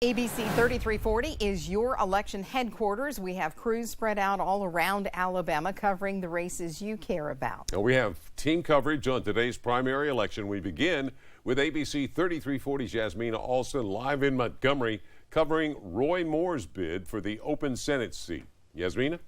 ABC 3340 is your election headquarters. We have crews spread out all around Alabama covering the races you care about. We have team coverage on today's primary election. We begin with ABC 3340's Yasmina Alston live in Montgomery covering Roy Moore's bid for the open Senate seat. Yasmina?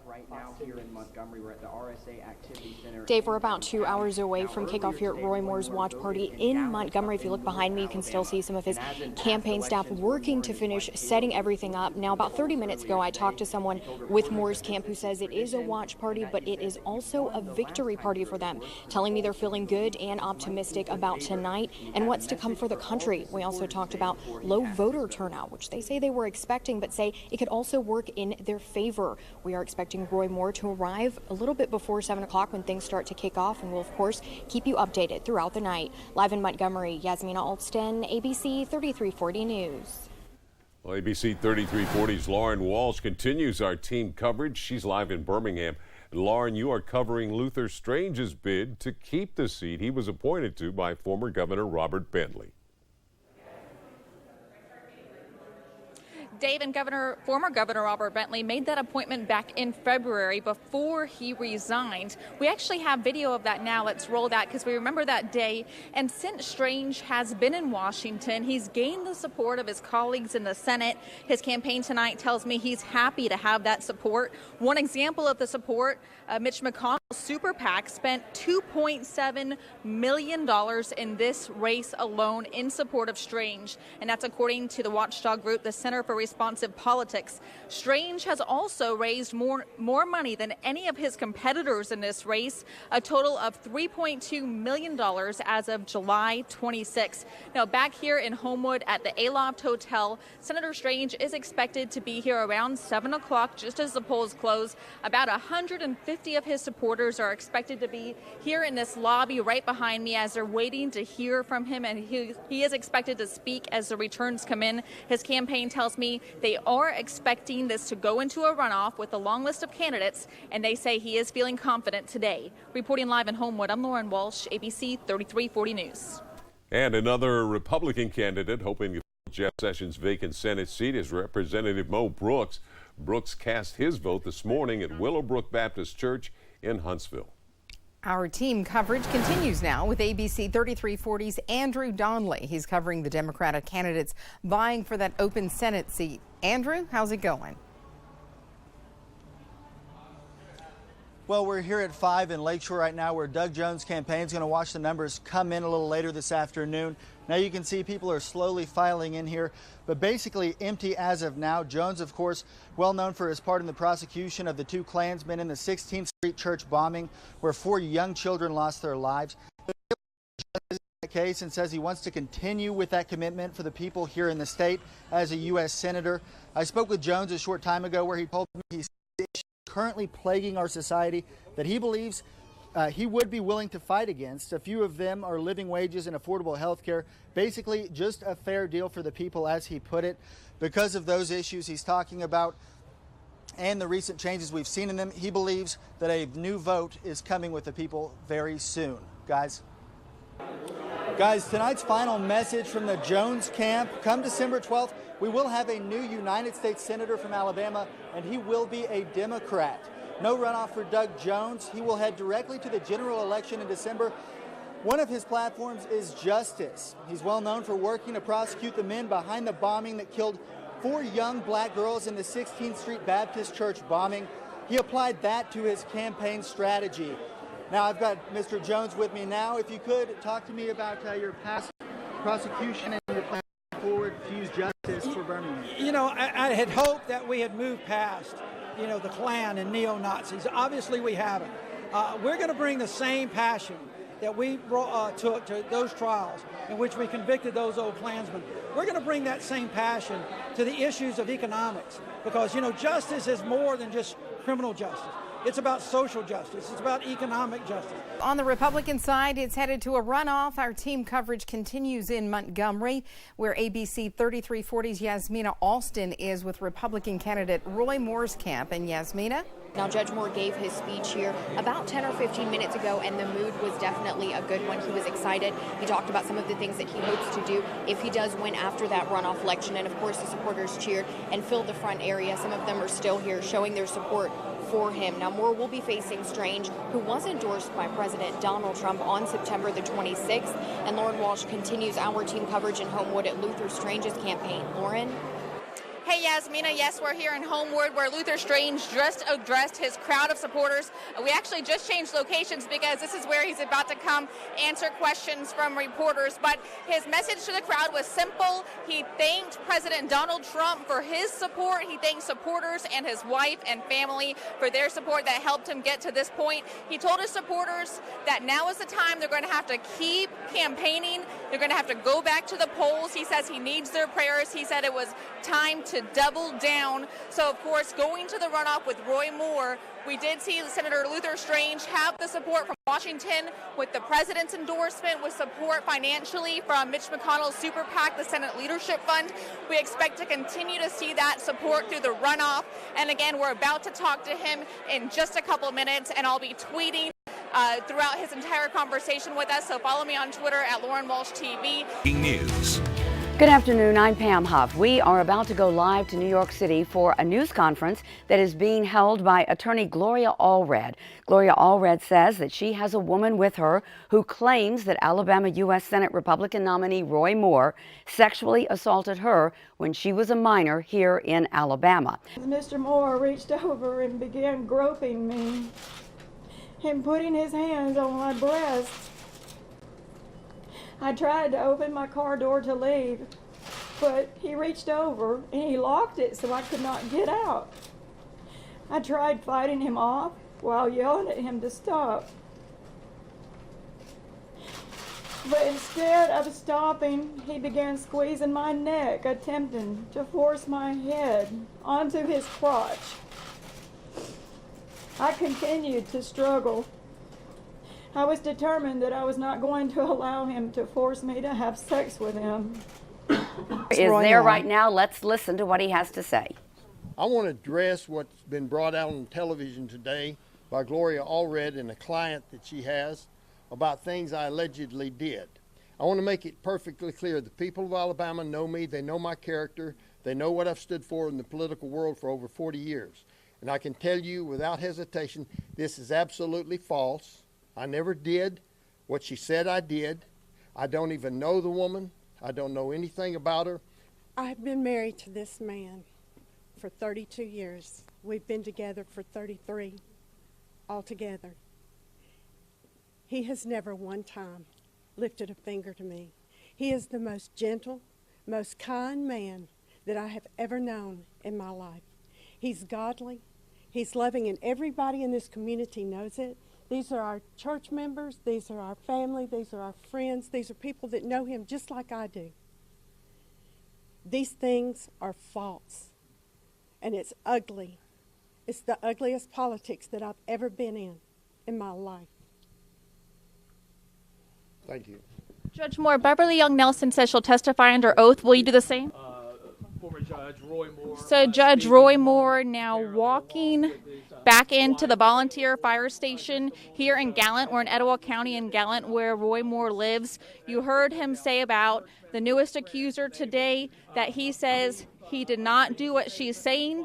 Right now here in Montgomery, we're at the RSA Activity Center. Dave, we're about 2 hours away from kickoff here at Roy Moore's watch party in Montgomery. If you look behind me, you can still see some of his campaign staff working to finish setting everything up. Now, about 30 minutes ago, I talked to someone with Moore's camp who says it is a watch party, but it is also a victory party for them, telling me they're feeling good and optimistic about tonight and what's to come for the country. We also talked about low voter turnout, which they say they were expecting, but say it could also work in their favor. We are expecting Roy Moore to arrive a little bit before 7 o'clock when things start to kick off, and we'll, of course, keep you updated throughout the night. Live in Montgomery, Yasmina Alston, ABC 3340 News. Well, ABC 3340's Lauren Walsh continues our team coverage. She's live in Birmingham. Lauren, you are covering Luther Strange's bid to keep the seat he was appointed to by former Governor Robert Bentley. Dave, and former Governor Robert Bentley made that appointment back in February before he resigned. We actually have video of that now. Let's roll that because we remember that day. And since Strange has been in Washington, he's gained the support of his colleagues in the Senate. His campaign tonight tells me he's happy to have that support. One example of the support, Mitch McConnell's Super PAC spent $2.7 million in this race alone in support of Strange. And that's according to the watchdog group, the Center for Responsive Politics. Strange has also raised more money than any of his competitors in this race, a total of $3.2 million as of July 26. Now, back here in Homewood at the Aloft Hotel, Senator Strange is expected to be here around 7 o'clock, just as the polls close. About 150 of his supporters are expected to be here in this lobby right behind me as they're waiting to hear from him, and he is expected to speak as the returns come in. His campaign tells me they are expecting this to go into a runoff with a long list of candidates, and they say he is feeling confident today. Reporting live in Homewood, I'm Lauren Walsh, ABC 3340 News. And another Republican candidate hoping to fill Jeff Sessions' vacant Senate seat is Representative Mo Brooks. Brooks cast his vote this morning at Willowbrook Baptist Church in Huntsville. Our team coverage continues now with ABC 3340's Andrew Donnelly. He's covering the Democratic candidates vying for that open Senate seat. Andrew, how's it going? Well, we're here at 5 in Lakeshore right now where Doug Jones' campaign is going to watch the numbers come in a little later this afternoon. Now you can see people are slowly filing in here, but basically empty as of now. Jones, of course, well known for his part in the prosecution of the two Klansmen in the 16th Street church bombing where 4 young children lost their lives. Case and says he wants to continue with that commitment for the people here in the state as a U.S. Senator. I spoke with Jones a short time ago where he told me he's currently plaguing our society that he believes he would be willing to fight against. A few of them are living wages and affordable health care, basically just a fair deal for the people, as he put it. Because of those issues he's talking about and the recent changes we've seen in them, he believes that a new vote is coming with the people very soon. Guys, tonight's final message from the Jones camp. Come December 12th, we will have a new United States Senator from Alabama, and he will be a Democrat. No runoff for Doug Jones. He will head directly to the general election in December. One of his platforms is justice. He's well known for working to prosecute the men behind the bombing that killed 4 young black girls in the 16th Street Baptist Church bombing. He applied that to his campaign strategy. Now, I've got Mr. Jones with me now. If you could, talk to me about your past prosecution and your plan forward to use justice for Birmingham. You know, I had hoped that we had moved past, the Klan and neo-Nazis. Obviously, we haven't. We're going to bring the same passion that we took to those trials in which we convicted those old Klansmen. We're going to bring that same passion to the issues of economics because, justice is more than just criminal justice. It's about social justice. It's about economic justice. On the Republican side, it's headed to a runoff. Our team coverage continues in Montgomery, where ABC 3340's Yasmina Alston is with Republican candidate Roy Moore's camp. And Yasmina? Now, Judge Moore gave his speech here about 10 or 15 minutes ago, and the mood was definitely a good one. He was excited. He talked about some of the things that he hopes to do if he does win after that runoff election. And, of course, the supporters cheered and filled the front area. Some of them are still here showing their support for him. Now, Moore will be facing Strange, who was endorsed by President Donald Trump on September the 26th. And Lauren Walsh continues our team coverage in Homewood at Luther Strange's campaign. Lauren? Hey, Yasmina, yes, we're here in Homewood where Luther Strange just addressed his crowd of supporters. We actually just changed locations because this is where he's about to come answer questions from reporters. But his message to the crowd was simple. He thanked President Donald Trump for his support. He thanked supporters and his wife and family for their support that helped him get to this point. He told his supporters that now is the time they're going to have to keep campaigning. They're going to have to go back to the polls. He says he needs their prayers. He said it was time to double down. So, of course, going to the runoff with Roy Moore, we did see Senator Luther Strange have the support from Washington with the president's endorsement, with support financially from Mitch McConnell's super PAC, the Senate Leadership Fund. We expect to continue to see that support through the runoff. And again, we're about to talk to him in just a couple minutes, and I'll be tweeting throughout his entire conversation with us. So follow me on Twitter at Lauren Walsh TV. News. Good afternoon, I'm Pam Huff. We are about to go live to New York City for a news conference that is being held by attorney Gloria Allred. Gloria Allred says that she has a woman with her who claims that Alabama U.S. Senate Republican nominee Roy Moore sexually assaulted her when she was a minor here in Alabama. Mr. Moore reached over and began groping me and putting his hands on my breast. I tried to open my car door to leave, but he reached over and he locked it so I could not get out. I tried fighting him off while yelling at him to stop. But instead of stopping, he began squeezing my neck, attempting to force my head onto his crotch. I continued to struggle. I was determined that I was not going to allow him to force me to have sex with him. Is there right now. Let's listen to what he has to say. I want to address what's been brought out on television today by Gloria Allred and a client that she has about things I allegedly did. I want to make it perfectly clear. The people of Alabama know me. They know my character. They know what I've stood for in the political world for over 40 years. And I can tell you without hesitation, this is absolutely false. I never did what she said I did. I don't even know the woman. I don't know anything about her. I've been married to this man for 32 years. We've been together for 33 altogether. He has never one time lifted a finger to me. He is the most gentle, most kind man that I have ever known in my life. He's godly. He's loving, and everybody in this community knows it. These are our church members, these are our family, these are our friends, these are people that know him just like I do. These things are false, and it's ugly. It's the ugliest politics that I've ever been in my life. Thank you. Judge Moore, Beverly Young Nelson says she'll testify under oath. Will you do the same? Former Judge Roy Moore. So Judge Roy Moore now walking back into the volunteer fire station here in Gallant. We're in Etowah County in Gallant, where Roy Moore lives. You heard him say about the newest accuser today that he says he did not do what she's saying.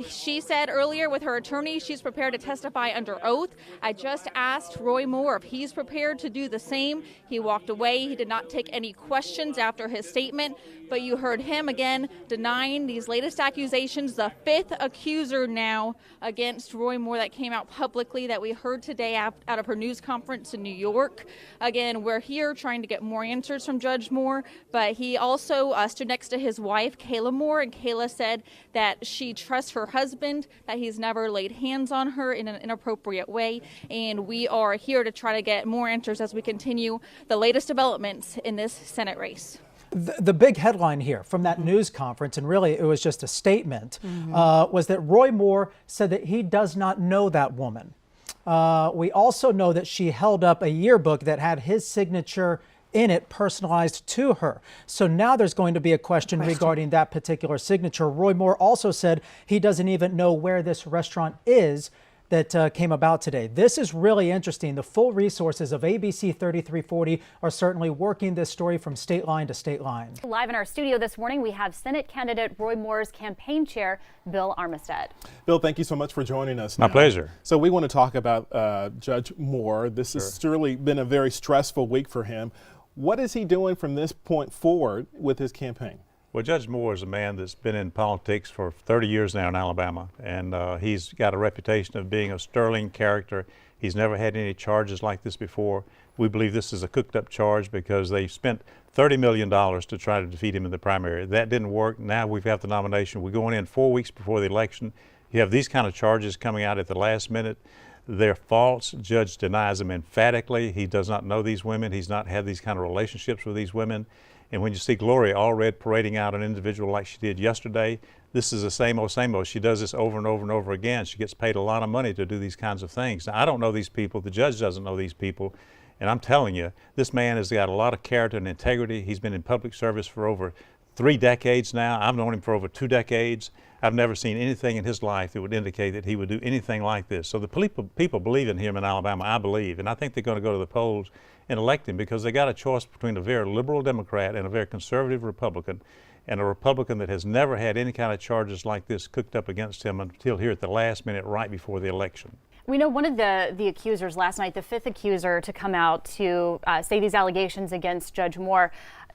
She said earlier with her attorney she's prepared to testify under oath. I just asked Roy Moore if he's prepared to do the same. He walked away. He did not take any questions after his statement. But you heard him again denying these latest accusations, the fifth accuser now against Roy Moore that came out publicly that we heard today out of her news conference in New York. Again, we're here trying to get more answers from Judge Moore, but he also stood next to his wife, Kayla Moore, and Kayla said that she trusts her husband, that he's never laid hands on her in an inappropriate way, and we are here to try to get more answers as we continue the latest developments in this Senate race. The big headline here from that news conference, and really it was just a statement, was that Roy Moore said that he does not know that woman. We also know that she held up a yearbook that had his signature in it, personalized to her. So now there's going to be a question regarding that particular signature. Roy Moore also said he doesn't even know where this restaurant is that came about today. This is really interesting. The full resources of ABC 3340 are certainly working this story from state line to state line. Live in our studio this morning, we have Senate candidate Roy Moore's campaign chair, Bill Armistead. Bill, thank you so much for joining us. My pleasure. So we want to talk about Judge Moore. This has surely been a very stressful week for him. What is he doing from this point forward with his campaign? Well, Judge Moore is a man that's been in politics for 30 years now in Alabama, and he's got a reputation of being a sterling character. He's never had any charges like this before. We believe this is a cooked-up charge because they spent $30 million to try to defeat him in the primary. That didn't work. Now we've got the nomination. We're going in 4 weeks before the election. You have these kind of charges coming out at the last minute. They're false. Judge denies them emphatically. He does not know these women. He's not had these kind of relationships with these women. And when you see Gloria Allred parading out an individual like she did yesterday, this is the same old, same old. She does this over and over and over again. She gets paid a lot of money to do these kinds of things. Now, I don't know these people. The judge doesn't know these people. And I'm telling you, this man has got a lot of character and integrity. He's been in public service for over 3 decades now. I've known him for over 2 decades. I've never seen anything in his life that would indicate that he would do anything like this. So the people believe in him in Alabama, I believe. And I think they're going to go to the polls and elect him because they got a choice between a very liberal Democrat and a very conservative Republican, and a Republican that has never had any kind of charges like this cooked up against him until here at the last minute right before the election. We know one of the accusers last night, the 5th accuser to come out to say these allegations against Judge Moore,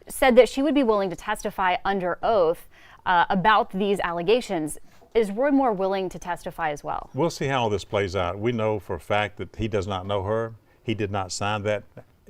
said that she would be willing to testify under oath about these allegations. Is Roy Moore willing to testify as well? We'll see how all this plays out. We know for a fact that he does not know her. He did not sign that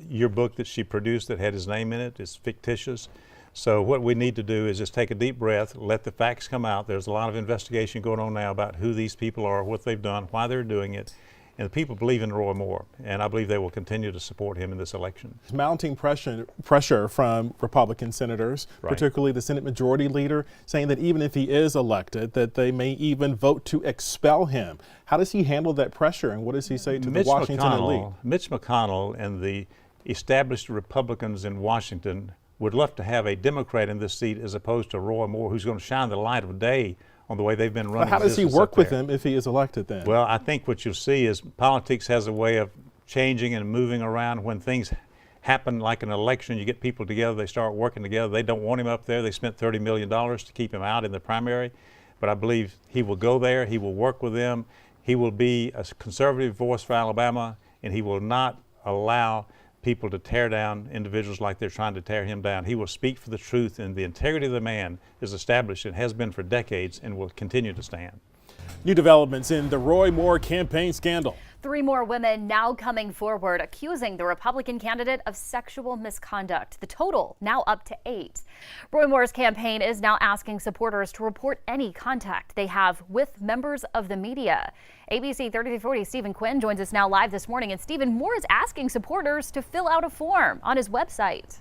yearbook that she produced that had his name in it. It's fictitious. So what we need to do is just take a deep breath, let the facts come out. There's a lot of investigation going on now about who these people are, what they've done, why they're doing it. And the people believe in Roy Moore, and I believe they will continue to support him in this election. Mounting pressure from Republican senators, particularly the Senate Majority Leader, saying that even if he is elected, that they may even vote to expel him. How does he handle that pressure, and what does he say to the Washington elite? Mitch McConnell and the established Republicans in Washington would love to have a Democrat in this seat as opposed to Roy Moore, who's going to shine the light of day on the way they've been running. But how does he work with him if he is elected then? Well, I think what you'll see is politics has a way of changing and moving around. When things happen like an election, you get people together, they start working together. They don't want him up there. They spent $30 million to keep him out in the primary. But I believe he will go there. He will work with them. He will be a conservative voice for Alabama, and he will not allow people to tear down individuals like they're trying to tear him down. He will speak for the truth, and the integrity of the man is established and has been for decades and will continue to stand. New developments in the Roy Moore campaign scandal. 3 more women now coming forward accusing the Republican candidate of sexual misconduct. The total now up to 8. Roy Moore's campaign is now asking supporters to report any contact they have with members of the media. ABC 3340 Stephen Quinn joins us now live this morning. And Stephen, Moore is asking supporters to fill out a form on his website.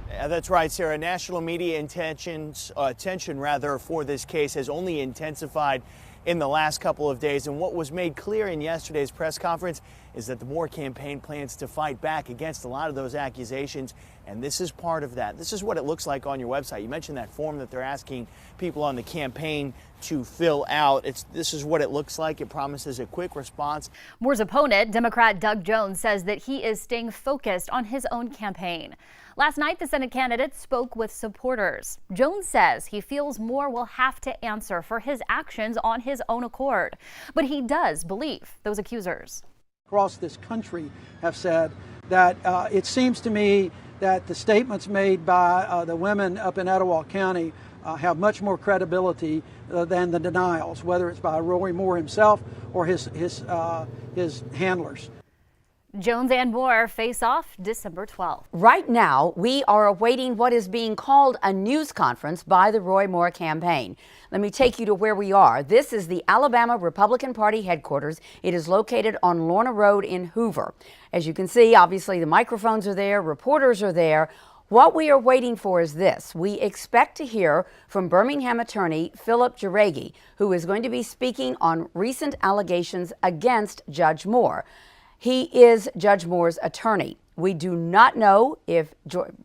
That's right, Sarah. National media attention for this case has only intensified in the last couple of days. And what was made clear in yesterday's press conference is that the Moore campaign plans to fight back against a lot of those accusations. And this is part of that. This is what it looks like on your website. You mentioned that form that they're asking people on the campaign to fill out. This is what it looks like. It promises a quick response. Moore's opponent, Democrat Doug Jones, says that he is staying focused on his own campaign. Last night, the Senate candidate spoke with supporters. Jones says he feels Moore will have to answer for his actions on his own accord. But he does believe those accusers across this country have said that it seems to me that the statements made by the women up in Etowah County have much more credibility than the denials, whether it's by Roy Moore himself or his handlers. Jones and Moore face off December 12th. Right now, we are awaiting what is being called a news conference by the Roy Moore campaign. Let me take you to where we are. This is the Alabama Republican Party headquarters. It is located on Lorna Road in Hoover. As you can see, obviously the microphones are there, reporters are there. What we are waiting for is this. We expect to hear from Birmingham attorney Philip Jauregui, who is going to be speaking on recent allegations against Judge Moore. He is Judge Moore's attorney. We do not know if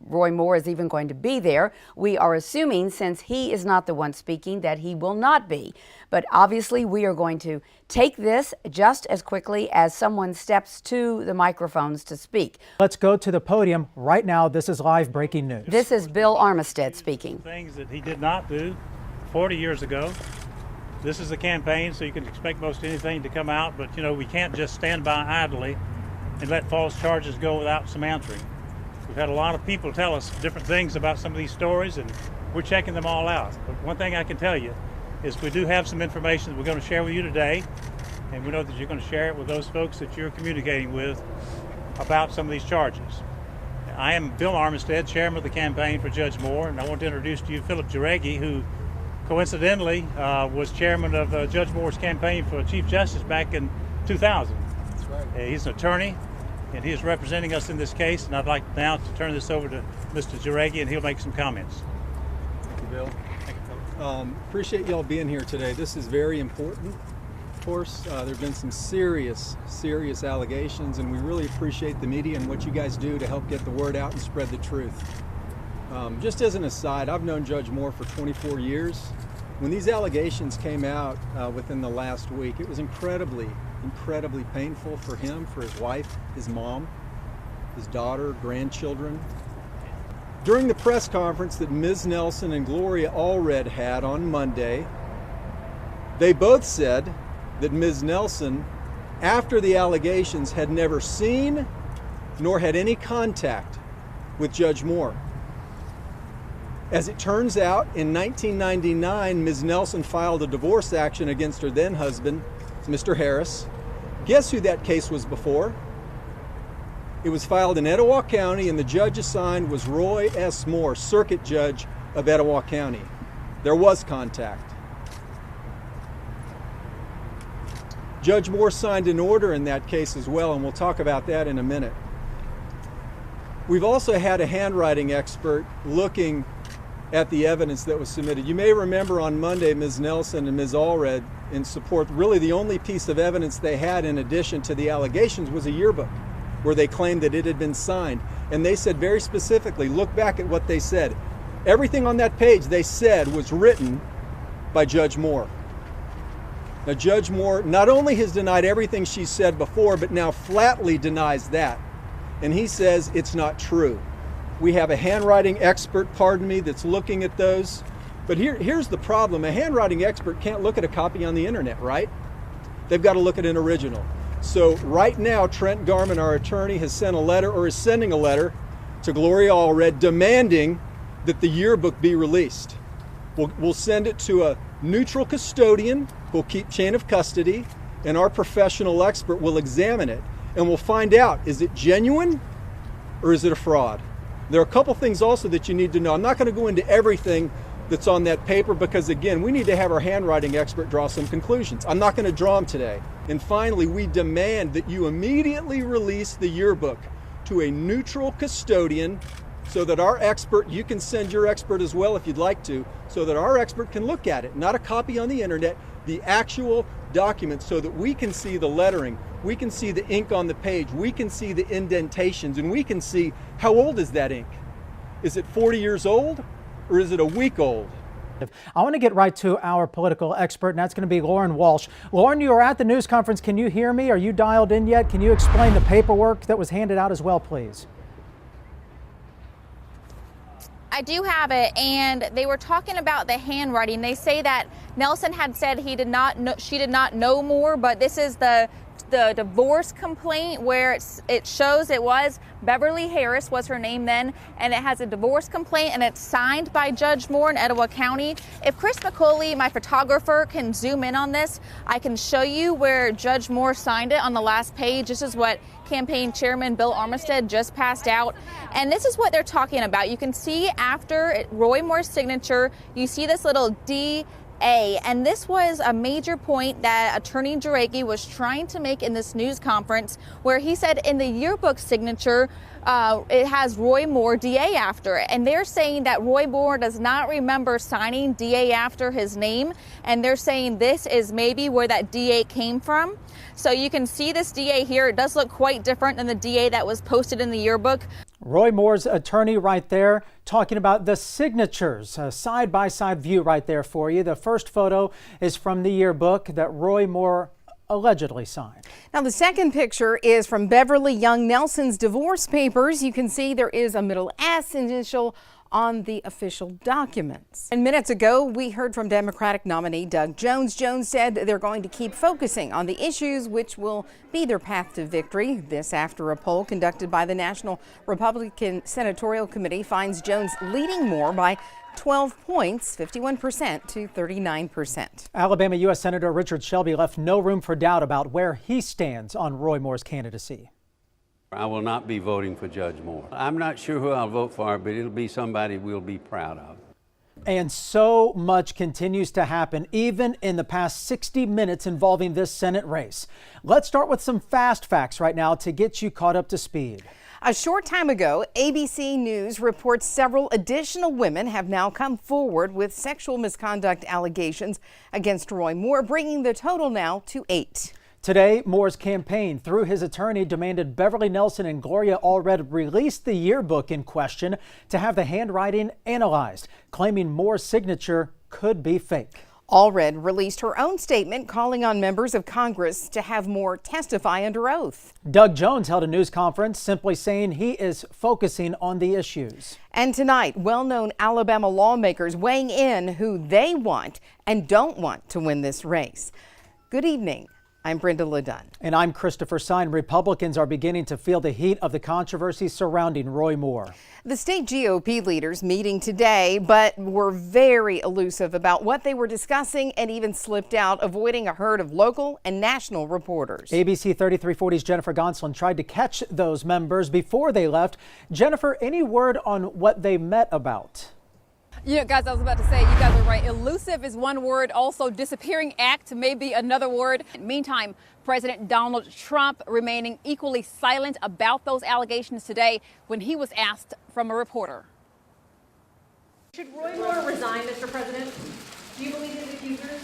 Roy Moore is even going to be there. We are assuming, since he is not the one speaking, that he will not be. But obviously, we are going to take this just as quickly as someone steps to the microphones to speak. Let's go to the podium right now. This is live breaking news. This is Bill Armistead speaking. Things that he did not do 40 years ago. This is a campaign, so you can expect most anything to come out, but you know, we can't just stand by idly and let false charges go without some answering. We've had a lot of people tell us different things about some of these stories, and we're checking them all out. But one thing I can tell you is we do have some information that we're going to share with you today, and we know that you're going to share it with those folks that you're communicating with about some of these charges. I am Bill Armistead, chairman of the campaign for Judge Moore, and I want to introduce to you Philip Jauregui, who coincidentally was chairman of Judge Moore's campaign for Chief Justice back in 2000. That's right. He's an attorney, and he is representing us in this case, and I'd like now to turn this over to Mr. Jauregui, and he'll make some comments. Thank you, Bill. Appreciate y'all being here today. This is very important. Of course, there have been some serious allegations, and we really appreciate the media and what you guys do to help get the word out and spread the truth. Just as an aside, I've known Judge Moore for 24 years. When these allegations came out within the last week, it was incredibly painful for him, for his wife, his mom, his daughter, grandchildren. During the press conference that Ms. Nelson and Gloria Allred had on Monday, they both said that Ms. Nelson, after the allegations, had never seen nor had any contact with Judge Moore. As it turns out, in 1999, Ms. Nelson filed a divorce action against her then husband, Mr. Harris. Guess who that case was before? It was filed in Etowah County, and the judge assigned was Roy S. Moore, Circuit Judge of Etowah County. There was contact. Judge Moore signed an order in that case as well, and we'll talk about that in a minute. We've also had a handwriting expert looking at the evidence that was submitted. You may remember on Monday, Ms. Nelson and Ms. Allred, in support, really the only piece of evidence they had in addition to the allegations was a yearbook where they claimed that it had been signed. And they said very specifically, look back at what they said. Everything on that page they said was written by Judge Moore. Now, Judge Moore not only has denied everything she said before, but now flatly denies that. And he says it's not true. We have a handwriting expert, that's looking at those. But here's the problem. A handwriting expert can't look at a copy on the internet, right? They've got to look at an original. So right now, Trent Garman, our attorney, has sent a letter, or is sending a letter, to Gloria Allred demanding that the yearbook be released. We'll send it to a neutral custodian who'll keep chain of custody, and our professional expert will examine it. And we'll find out, is it genuine or is it a fraud? There are a couple things also that you need to know. I'm not going to go into everything that's on that paper because, again, we need to have our handwriting expert draw some conclusions. I'm not going to draw them today. And finally, we demand that you immediately release the yearbook to a neutral custodian so that our expert, you can send your expert as well if you'd like to, so that our expert can look at it, not a copy on the internet, the actual document, so that we can see the lettering, we can see the ink on the page, we can see the indentations, and we can see how old is that ink. Is it 40 years old or is it a week old? I want to get right to our political expert, and that's going to be Lauren Walsh. Lauren, you are at the news conference. Can you hear me? Are you dialed in yet? Can you explain the paperwork that was handed out as well, please? I do have it, and they were talking about the handwriting. They say that Nelson had said she did not know more, but this is the the divorce complaint where it shows it was Beverly Harris was her name then, and it has a divorce complaint, and it's signed by Judge Moore in Etowah County. If Chris McCauley, my photographer, can zoom in on this, I can show you where Judge Moore signed it on the last page. This is what campaign chairman Bill Armistead just passed out, and this is what they're talking about. You can see after Roy Moore's signature, you see this little D. And this was a major point that Attorney Jarecki was trying to make in this news conference, where he said in the yearbook signature, it has Roy Moore, DA, after it. And they're saying that Roy Moore does not remember signing DA after his name. And they're saying this is maybe where that DA came from. So you can see this DA here. It does look quite different than the DA that was posted in the yearbook. Roy Moore's attorney right there talking about the signatures, a side-by-side view right there for you. The first photo is from the yearbook that Roy Moore allegedly signed. Now, the second picture is from Beverly Young Nelson's divorce papers. You can see there is a middle S initial on the official documents. And minutes ago, we heard from Democratic nominee Doug Jones. Jones said they're going to keep focusing on the issues which will be their path to victory. This after a poll conducted by the National Republican Senatorial Committee finds Jones leading Moore by 12 points, 51% to 39%. Alabama U.S. Senator Richard Shelby left no room for doubt about where he stands on Roy Moore's candidacy. I will not be voting for Judge Moore. I'm not sure who I'll vote for, but it'll be somebody we'll be proud of. And so much continues to happen, even in the past 60 minutes involving this Senate race. Let's start with some fast facts right now to get you caught up to speed. A short time ago, ABC News reports several additional women have now come forward with sexual misconduct allegations against Roy Moore, bringing the total now to 8. Today, Moore's campaign, through his attorney, demanded Beverly Nelson and Gloria Allred release the yearbook in question to have the handwriting analyzed, claiming Moore's signature could be fake. Allred released her own statement calling on members of Congress to have Moore testify under oath. Doug Jones held a news conference simply saying he is focusing on the issues. And tonight, well-known Alabama lawmakers weighing in who they want and don't want to win this race. Good evening. I'm Brenda LeDunn. And I'm Christopher Sine. Republicans are beginning to feel the heat of the controversy surrounding Roy Moore. The state GOP leaders meeting today, but were very elusive about what they were discussing and even slipped out, avoiding a herd of local and national reporters. ABC 3340's Jennifer Gonsolin tried to catch those members before they left. Jennifer, any word on what they met about? You know, guys, I was about to say, you guys are right. Elusive is one word. Also, disappearing act may be another word. Meantime, President Donald Trump remaining equally silent about those allegations today when he was asked from a reporter. Should Roy Moore resign, Mr. President? Do you believe his accusers?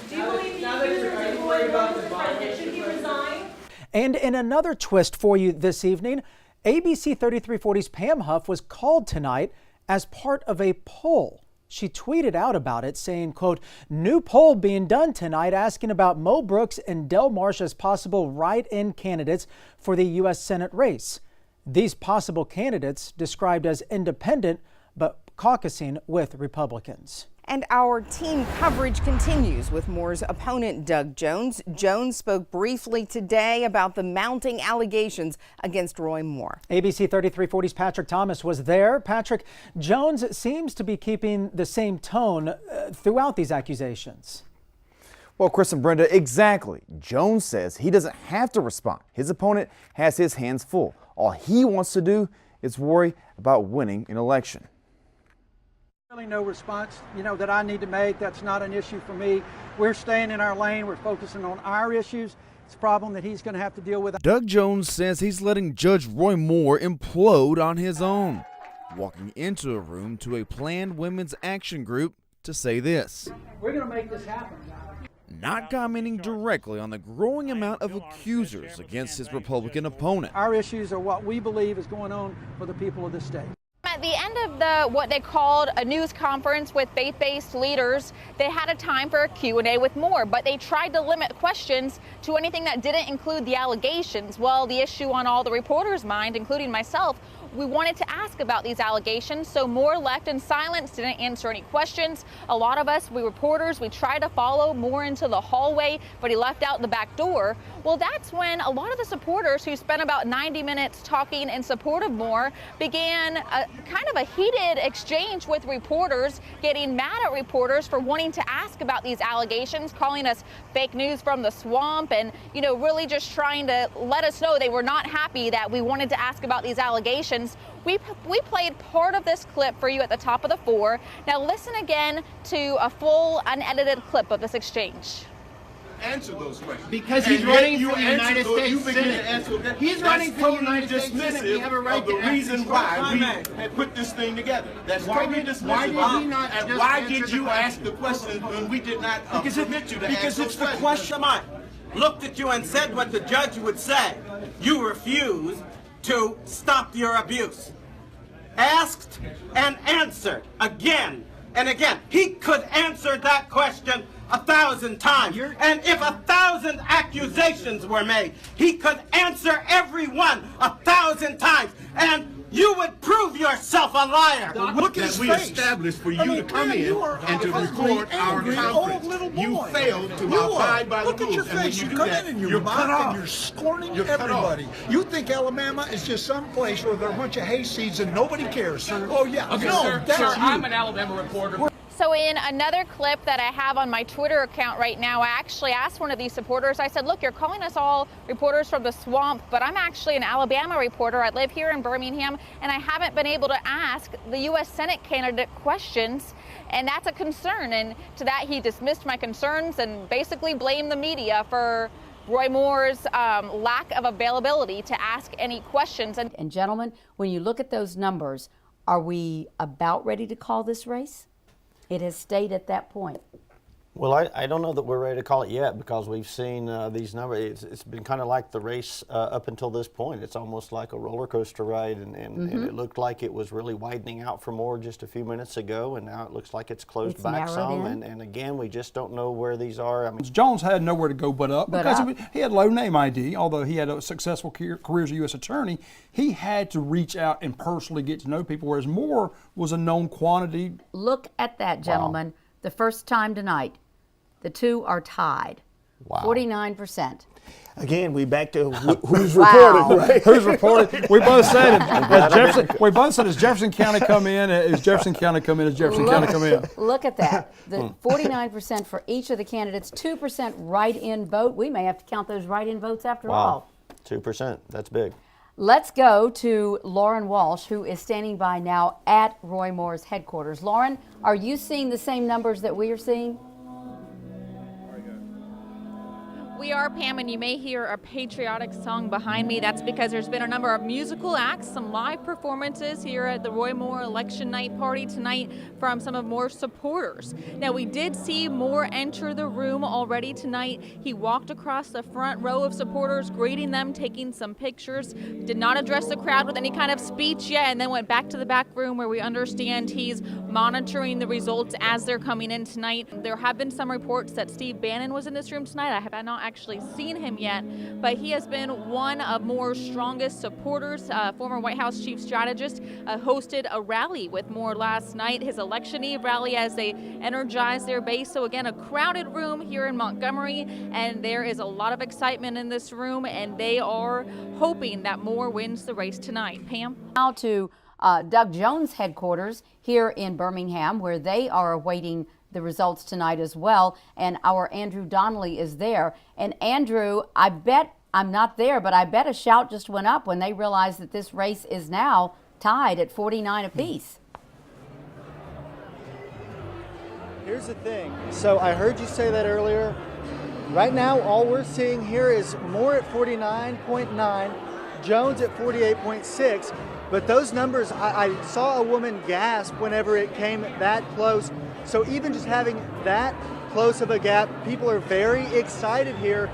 Do you believe the accusers of Roy Moore, Mr. President? Should he resign? And in another twist for you this evening, ABC 3340's Pam Huff was called tonight as part of a poll. She tweeted out about it saying, quote, "New poll being done tonight asking about Mo Brooks and Del Marsh as possible write-in candidates for the U.S. Senate race. These possible candidates described as independent but caucusing with Republicans." And our team coverage continues with Moore's opponent, Doug Jones. Jones spoke briefly today about the mounting allegations against Roy Moore. ABC 3340's Patrick Thomas was there. Patrick, Jones seems to be keeping the same tone throughout these accusations. Well, Chris and Brenda, exactly. Jones says he doesn't have to respond. His opponent has his hands full. All he wants to do is worry about winning an election. Really no response, that I need to make. That's not an issue for me. We're staying in our lane. We're focusing on our issues. It's a problem that he's going to have to deal with. Doug Jones says he's letting Judge Roy Moore implode on his own, walking into a room to a planned women's action group to say this. We're going to make this happen. Not commenting directly on the growing amount of accusers against his Republican opponent. Our issues are what we believe is going on for the people of this state. At the end of what they called a news conference with faith-based leaders, they had a time for a Q&A with Moore, but they tried to limit questions to anything that didn't include the allegations. Well, the issue on all the reporters' mind, including myself, we wanted to ask about these allegations, so Moore left in silence, didn't answer any questions. A lot of us, we reporters, we tried to follow Moore into the hallway, but he left out the back door. Well, that's when a lot of the supporters who spent about 90 minutes talking in support of Moore began kind of a heated exchange with reporters, getting mad at reporters for wanting to ask about these allegations, calling us fake news from the swamp, and, you know, really just trying to let us know they were not happy that we wanted to ask about these allegations. We played part of this clip for you at the top of the 4. Now listen again to a full unedited clip of this exchange. Answer those questions. Because he's running for the United States Senate. He's running for the United States Senate. We have a right to ask the reason why we had put this thing together. That's totally dismissive. And why did you ask the questions when we did not permit you to ask those questions? Because it's the question. I looked at you and said what the judge would say. You refused to stop your abuse. Asked and answered again and again. He could answer that question 1,000 times. And if 1,000 accusations were made, he could answer every one 1,000 times. And you would prove yourself a liar. Look at his face. We established for you to come in and to record our conference. You failed to abide by the rules. Look at your face. You come in and you're mocked and you're scorning everybody. You think Alabama is just some place where there are a bunch of hayseeds and nobody cares, sir. Oh, yeah. Okay, no, sir, I'm an Alabama reporter. So in another clip that I have on my Twitter account right now, I actually asked one of these supporters, I said, look, you're calling us all reporters from the swamp, but I'm actually an Alabama reporter. I live here in Birmingham, and I haven't been able to ask the U.S. Senate candidate questions, and that's a concern. And to that, he dismissed my concerns and basically blamed the media for Roy Moore's lack of availability to ask any questions. And gentlemen, when you look at those numbers, are we about ready to call this race? It has stayed at that point. Well, I don't know that we're ready to call it yet, because we've seen these numbers. It's been kind of like the race up until this point. It's almost like a roller coaster ride, and it looked like it was really widening out for Moore just a few minutes ago, and now it looks like it's closed back some. And again, we just don't know where these are. I mean, Jones had nowhere to go but up because he had low name ID. Although he had a successful career as a U.S. attorney, he had to reach out and personally get to know people, whereas Moore was a known quantity. Look at that, gentlemen. Wow. The first time tonight, the two are tied. Wow. 49%. Again, we back to who's reporting, right? Who's reporting? We both said it. We both said, as Jefferson County come in, as Jefferson County come in, as Jefferson County come in. Look at that. The 49% for each of the candidates, 2% write-in vote. We may have to count those write-in votes after all. 2%. That's big. Let's go to Lauren Walsh, who is standing by now at Roy Moore's headquarters. Lauren, are you seeing the same numbers that we are seeing? We are, Pam, and you may hear a patriotic song behind me. That's because there's been a number of musical acts, some live performances here at the Roy Moore election night party tonight from some of Moore's supporters. Now, we did see Moore enter the room already tonight. He walked across the front row of supporters, greeting them, taking some pictures, did not address the crowd with any kind of speech yet, and then went back to the back room where we understand he's monitoring the results as they're coming in tonight. There have been some reports that Steve Bannon was in this room tonight. I have not actually seen him yet, but he has been one of Moore's strongest supporters. Former White House chief strategist hosted a rally with Moore last night, his election eve rally, as they energized their base. So again, a crowded room here in Montgomery, and there is a lot of excitement in this room, and they are hoping that Moore wins the race tonight. Pam? Now to Doug Jones' headquarters here in Birmingham, where they are awaiting the results tonight as well, and our Andrew Donnelly is there. And Andrew, I bet I'm not there, but I bet a shout just went up when they realized that this race is now tied at 49 apiece. Here's the thing. So I heard you say that earlier. Right now, all we're seeing here is Moore at 49.9, Jones at 48.6. But those numbers, I saw a woman gasp whenever it came that close. So even just having that close of a gap, people are very excited here.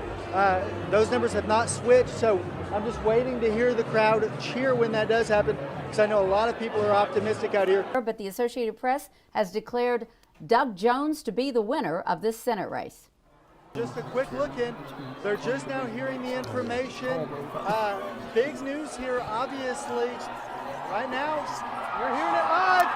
Those numbers have not switched, so I'm just waiting to hear the crowd cheer when that does happen, because I know a lot of people are optimistic out here. But the Associated Press has declared Doug Jones to be the winner of this Senate race. Just a quick look in. They're just now hearing the information. Big news here, obviously. Right now, you're hearing it live.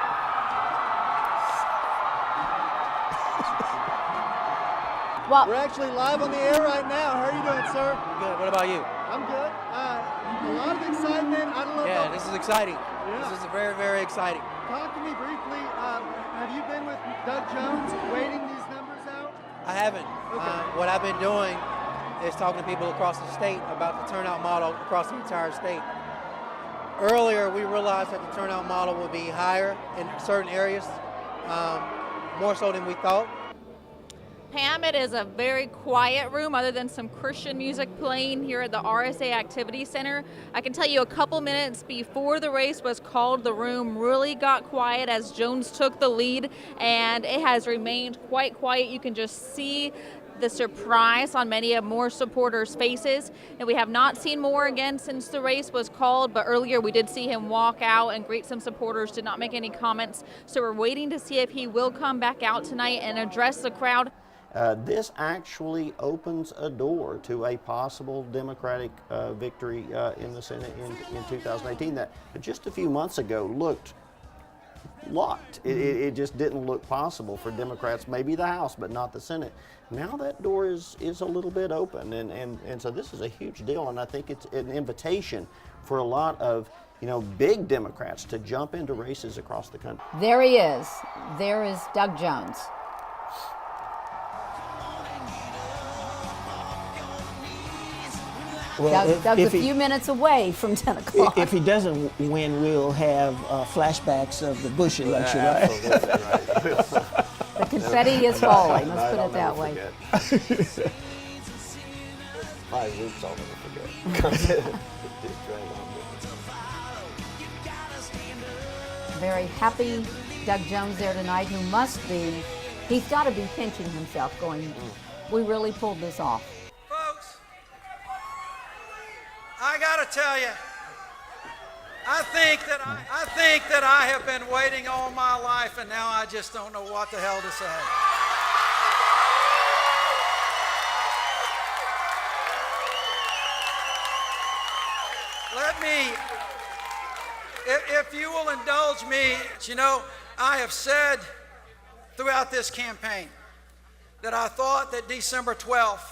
Well, we're actually live on the air right now. How are you doing, sir? Good. What about you? I'm good. A lot of excitement. I don't know. Yeah, this is exciting. Yeah. This is very, very exciting. Talk to me briefly. Have you been with Doug Jones waiting these numbers out? I haven't. Okay. What I've been doing is talking to people across the state about the turnout model across the entire state. Earlier, we realized that the turnout model would be higher in certain areas, more so than we thought. Pam, it is a very quiet room other than some Christian music playing here at the RSA Activity Center. I can tell you a couple minutes before the race was called, the room really got quiet as Jones took the lead, and it has remained quite quiet. You can just see the surprise on many of more supporters' faces. And we have not seen Moore again since the race was called, but earlier we did see him walk out and greet some supporters, did not make any comments. So we're waiting to see if he will come back out tonight and address the crowd. This actually opens a door to a possible Democratic victory in the Senate in 2018 that just a few months ago looked locked. It just didn't look possible for Democrats, maybe the House, but not the Senate. Now that door is a little bit open, and so this is a huge deal, and I think it's an invitation for a lot of big Democrats to jump into races across the country. there he is. There is Doug Jones. Well, Doug's a few minutes away from 10 o'clock. If he doesn't win, we'll have flashbacks of the Bush election, right? Absolutely right. The confetti is falling, let's put it that way. 5 weeks, I'll never forget. Very happy Doug Jones there tonight, who must be, he's got to be pinching himself going, we really pulled this off. Folks, I got to tell you, I think that I have been waiting all my life, and now I just don't know what the hell to say. Let me, if you will indulge me, I have said throughout this campaign that I thought that December 12th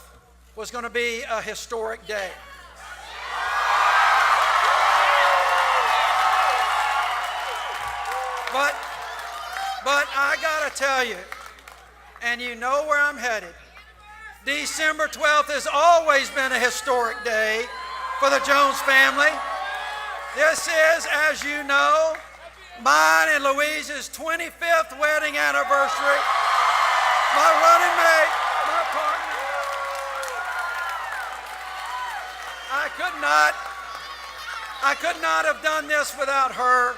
was going to be a historic day. But I gotta tell you, and you know where I'm headed, December 12th has always been a historic day for the Jones family. This is, as you know, mine and Louise's 25th wedding anniversary. My running mate, my partner. I could not have done this without her.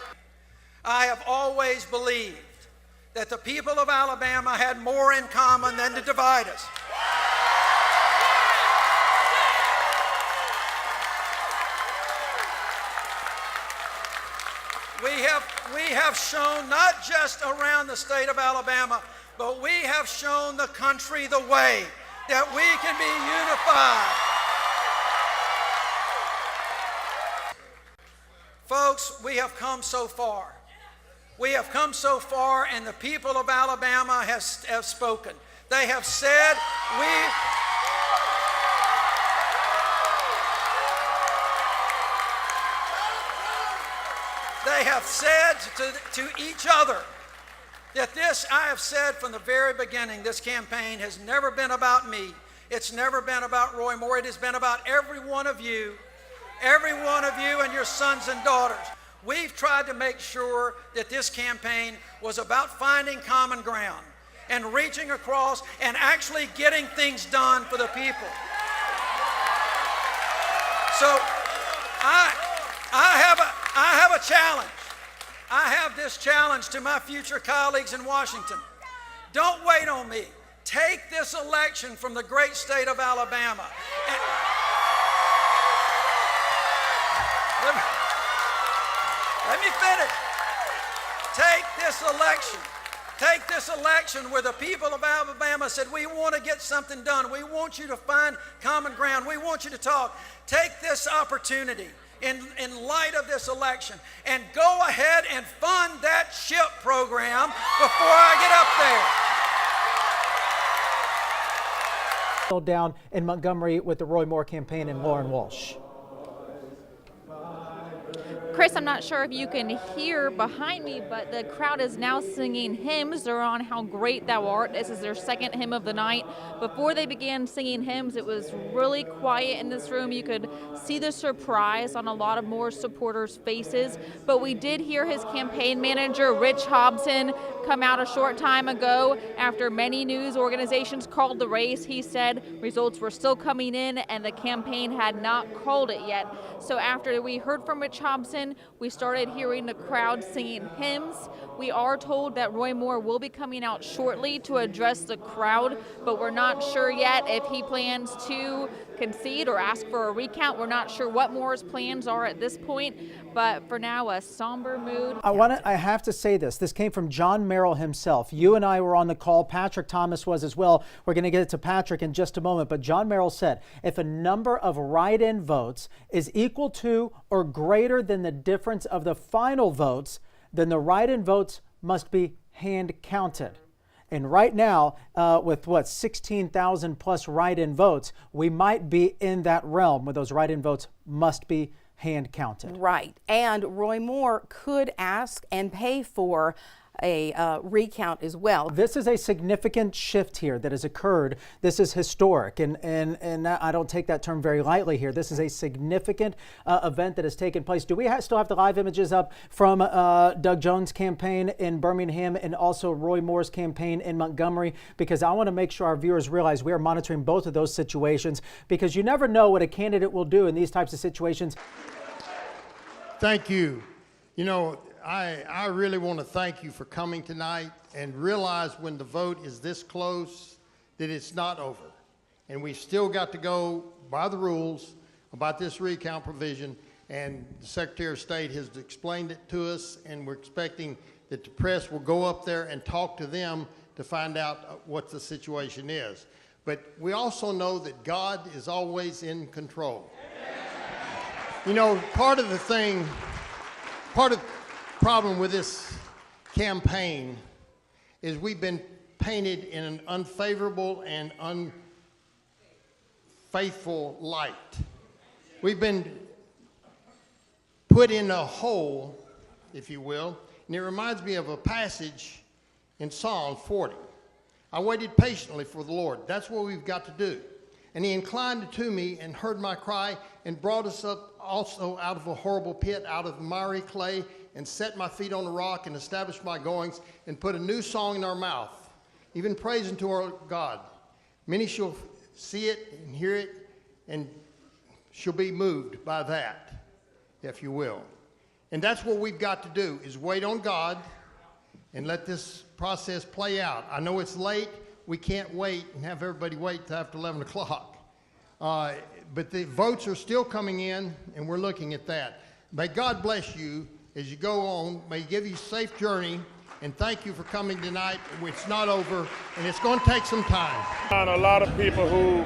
I have always believed that the people of Alabama had more in common than to divide us. We have shown, not just around the state of Alabama, but we have shown the country the way that we can be unified. Folks, we have come so far. We have come so far, and the people of Alabama have spoken. They have said, they have said to each other that this, I have said from the very beginning, this campaign has never been about me. It's never been about Roy Moore. It has been about every one of you and your sons and daughters. We've tried to make sure that this campaign was about finding common ground and reaching across and actually getting things done for the people. So I have a challenge. I have this challenge to my future colleagues in Washington. Don't wait on me. Take this election from the great state of Alabama. Let me finish. Take this election where the people of Alabama said, we want to get something done. We want you to find common ground. We want you to talk. Take this opportunity. in light of this election. And go ahead and fund that SHIP program before I get up there. Down in Montgomery with the Roy Moore campaign and Lauren Walsh. Chris, I'm not sure if you can hear behind me, but the crowd is now singing hymns. They're on How Great Thou Art. This is their second hymn of the night. Before they began singing hymns, it was really quiet in this room. You could see the surprise on a lot of more supporters' faces. But we did hear his campaign manager, Rich Hobson, come out a short time ago after many news organizations called the race. He said results were still coming in and the campaign had not called it yet. So after we heard from Rich Hobson, we started hearing the crowd singing hymns. We are told that Roy Moore will be coming out shortly to address the crowd, but we're not sure yet if he plans to concede or ask for a recount. We're not sure what Moore's plans are at this point, but for now, a somber mood. I have to say this. This came from John Merrill himself. You and I were on the call. Patrick Thomas was as well. We're going to get to Patrick in just a moment, but John Merrill said if a number of write-in votes is equal to or greater than the difference of the final votes, then the write-in votes must be hand counted. And right now, with 16,000 plus write-in votes, we might be in that realm where those write-in votes must be hand counted. Right. And Roy Moore could ask and pay for a recount as well. This is a significant shift here that has occurred. This is historic, and I don't take that term very lightly here. This is a significant event that has taken place. Do we still have the live images up from Doug Jones' campaign in Birmingham and also Roy Moore's campaign in Montgomery? Because I want to make sure our viewers realize we are monitoring both of those situations, because you never know what a candidate will do in these types of situations. Thank you. You know, I really want to thank you for coming tonight and realize when the vote is this close that it's not over. And we still got to go by the rules about this recount provision, and the Secretary of State has explained it to us, and we're expecting that the press will go up there and talk to them to find out what the situation is. But we also know that God is always in control. You know, part of the problem with this campaign is we've been painted in an unfavorable and unfaithful light. We've been put in a hole, if you will, and it reminds me of a passage in Psalm 40. I waited patiently for the Lord. That's what we've got to do. And he inclined to me and heard my cry and brought us up also out of a horrible pit, out of miry clay, and set my feet on the rock and established my goings and put a new song in our mouth, even praise unto our God. Many shall see it and hear it and shall be moved by that, if you will. And that's what we've got to do, is wait on God and let this process play out. I know it's late. We can't wait and have everybody wait till after 11 o'clock. But the votes are still coming in, and we're looking at that. May God bless you as you go on. May He give you a safe journey, and thank you for coming tonight. It's not over, and it's going to take some time. A lot of people who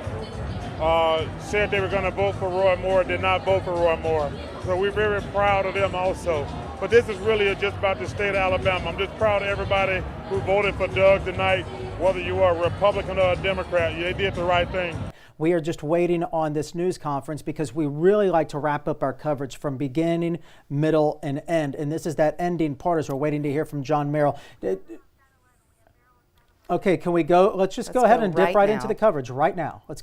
said they were going to vote for Roy Moore did not vote for Roy Moore. So we're very proud of them also. But this is really just about the state of Alabama. I'm just proud of everybody who voted for Doug tonight, whether you are a Republican or a Democrat. They did the right thing. We are just waiting on this news conference because we really like to wrap up our coverage from beginning, middle, and end. And this is that ending part as we're waiting to hear from John Merrill. Okay, can we go? Let's just go ahead and dip right into the coverage right now. Let's.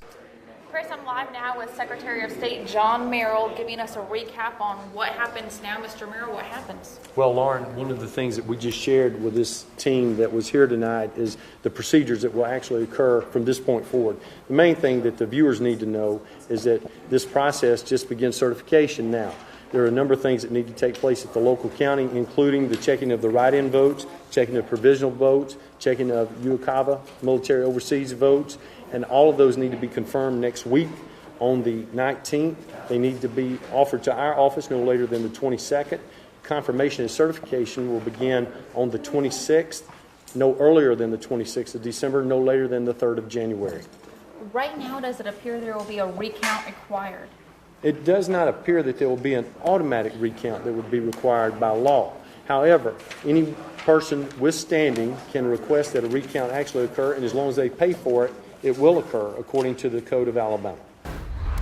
Chris, I'm live now with Secretary of State John Merrill giving us a recap on what happens now. Mr. Merrill, what happens? Well, Lauren, one of the things that we just shared with this team that was here tonight is the procedures that will actually occur from this point forward. The main thing that the viewers need to know is that this process just begins certification now. There are a number of things that need to take place at the local county, including the checking of the write-in votes, checking of provisional votes, checking of UOCAVA, military overseas votes, and all of those need to be confirmed next week on the 19th. They need to be offered to our office no later than the 22nd. Confirmation and certification will begin on the 26th, no earlier than the 26th of December, no later than the 3rd of January. Right now, does it appear there will be a recount required? it does not appear that there will be an automatic recount that would be required by law. However, any person with standing can request that a recount actually occur, and as long as they pay for it, it will occur according to the Code of Alabama.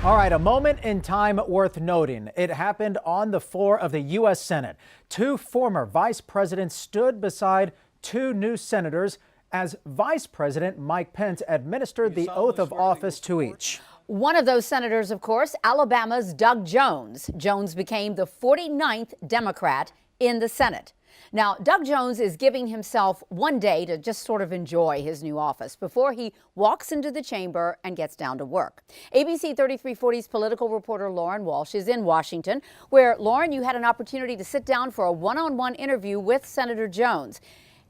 All right, a moment in time worth noting. It happened on the floor of the U.S. Senate. Two former vice presidents stood beside two new senators as Vice President Mike Pence administered the oath of office to each. One of those senators, of course, Alabama's Doug Jones. Jones became the 49th Democrat in the Senate. Now, Doug Jones is giving himself one day to just sort of enjoy his new office before he walks into the chamber and gets down to work. ABC 3340's political reporter Lauren Walsh is in Washington, where, Lauren, you had an opportunity to sit down for a one-on-one interview with Senator Jones.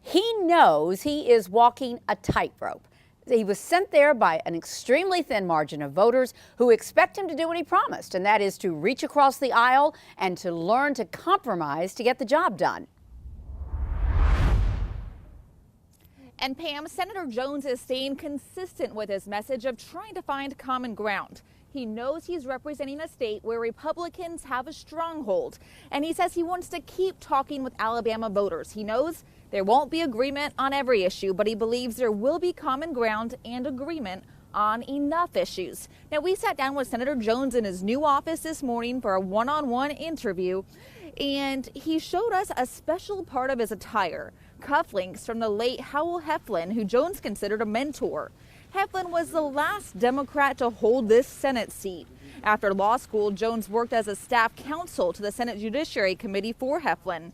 He knows he is walking a tightrope. He was sent there by an extremely thin margin of voters who expect him to do what he promised, and that is to reach across the aisle and to learn to compromise to get the job done. And Pam, Senator Jones is staying consistent with his message of trying to find common ground. He knows he's representing a state where Republicans have a stronghold, and he says he wants to keep talking with Alabama voters. He knows there won't be agreement on every issue, but he believes there will be common ground and agreement on enough issues. Now, we sat down with Senator Jones in his new office this morning for a one-on-one interview, and he showed us a special part of his attire, cufflinks from the late Howell Heflin, who Jones considered a mentor. Heflin was the last Democrat to hold this Senate seat. After law school, Jones worked as a staff counsel to the Senate Judiciary Committee for Heflin.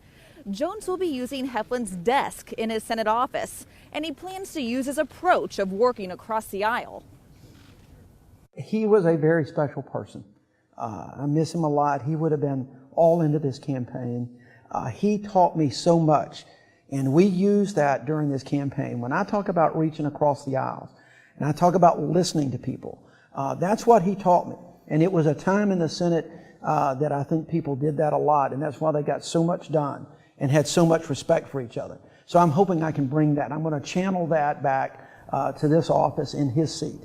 Jones will be using Heflin's desk in his Senate office, and he plans to use his approach of working across the aisle. He was a very special person. I miss him a lot. He would have been all into this campaign. He taught me so much, and we used that during this campaign. When I talk about reaching across the aisles, and I talk about listening to people, that's what he taught me. And it was a time in the Senate that I think people did that a lot, and that's why they got so much done and had so much respect for each other. So I'm hoping I can bring that. I'm going to channel that back to this office in his seat.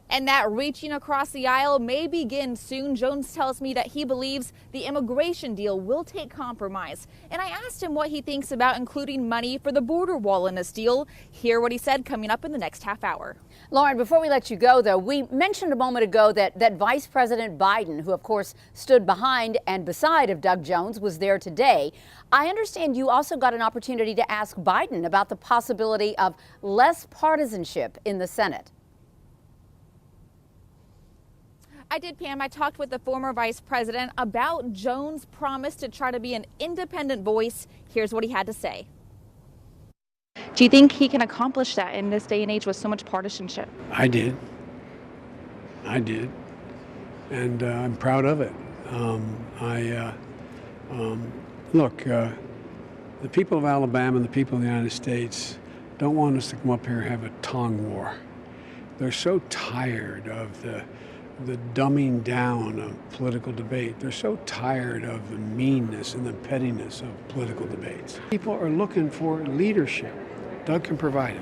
And that reaching across the aisle may begin soon. Jones tells me that he believes the immigration deal will take compromise. And I asked him what he thinks about including money for the border wall in this deal. Hear what he said coming up in the next half hour. Lauren, before we let you go, though, we mentioned a moment ago that Vice President Biden, who of course stood behind and beside of Doug Jones, was there today. I understand you also got an opportunity to ask Biden about the possibility of less partisanship in the Senate. I did, Pam. I talked with the former vice president about Jones' promise to try to be an independent voice. Here's what he had to say. Do you think he can accomplish that in this day and age with so much partisanship? I did. And I'm proud of it. Look, the people of Alabama and the people of the United States don't want us to come up here and have a tongue war. They're so tired of the dumbing down of political debate. They're so tired of the meanness and the pettiness of political debates. People are looking for leadership. Doug can provide it.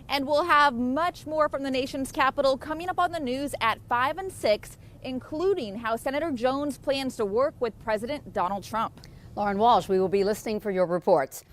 And we'll have much more from the nation's capital coming up on the news at 5 and 6, including how Senator Jones plans to work with President Donald Trump. Lauren Walsh, we will be listening for your reports.